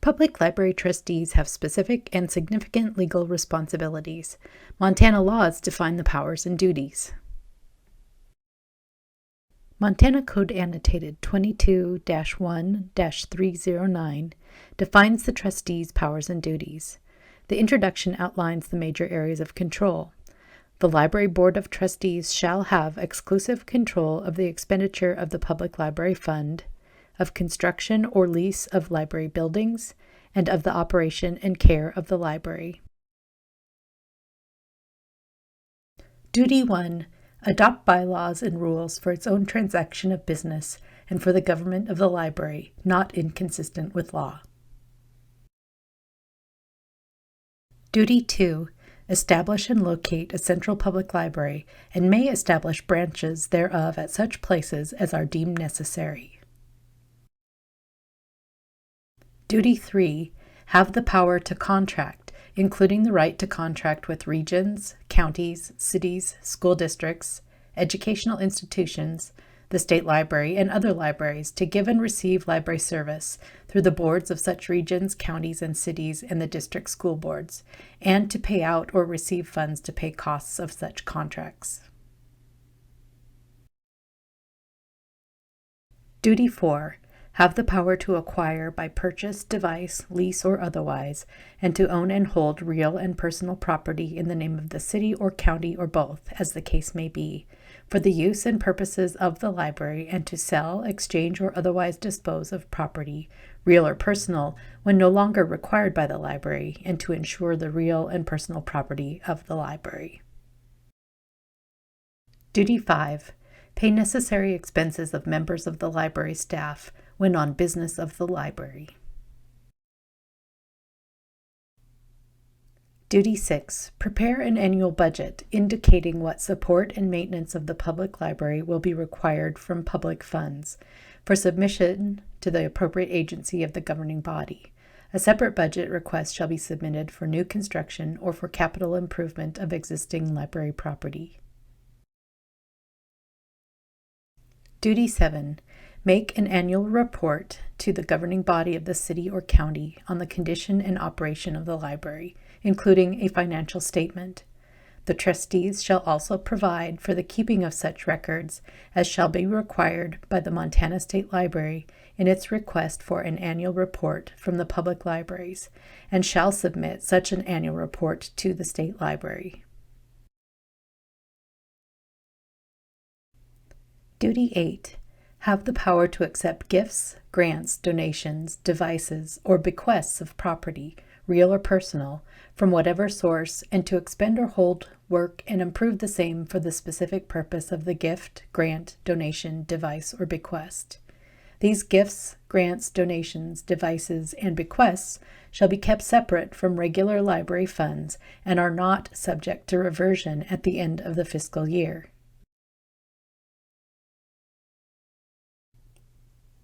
Public library trustees have specific and significant legal responsibilities. Montana laws define the powers and duties. Montana Code Annotated 22-1-309 defines the trustees' powers and duties. The introduction outlines the major areas of control. The Library Board of Trustees shall have exclusive control of the expenditure of the Public Library Fund, of construction or lease of library buildings, and of the operation and care of the library. Duty 1. Adopt bylaws and rules for its own transaction of business and for the government of the library, not inconsistent with law. Duty 2. Establish and locate a central public library and may establish branches thereof at such places as are deemed necessary. Duty 3. Have the power to contract, including the right to contract with regions, counties, cities, school districts, educational institutions, the state library, and other libraries to give and receive library service through the boards of such regions, counties, and cities and the district school boards, and to pay out or receive funds to pay costs of such contracts. Duty 4. Have the power to acquire by purchase, device, lease, or otherwise, and to own and hold real and personal property in the name of the city or county or both, as the case may be, for the use and purposes of the library, and to sell, exchange, or otherwise dispose of property, real or personal, when no longer required by the library, and to ensure the real and personal property of the library. Duty 5. Pay necessary expenses of members of the library staff when on business of the library. Duty 6. Prepare an annual budget indicating what support and maintenance of the public library will be required from public funds for submission to the appropriate agency of the governing body. A separate budget request shall be submitted for new construction or for capital improvement of existing library property. Duty 7. Make an annual report to the governing body of the city or county on the condition and operation of the library, including a financial statement. The trustees shall also provide for the keeping of such records as shall be required by the Montana State Library in its request for an annual report from the public libraries, and shall submit such an annual report to the state library. Duty 8. Have the power to accept gifts, grants, donations, devices, or bequests of property, real or personal, from whatever source, and to expend or hold, work, and improve the same for the specific purpose of the gift, grant, donation, device, or bequest. These gifts, grants, donations, devices, and bequests shall be kept separate from regular library funds and are not subject to reversion at the end of the fiscal year.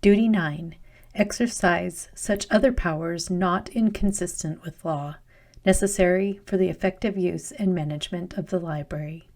Duty 9. Exercise such other powers not inconsistent with law, necessary for the effective use and management of the library.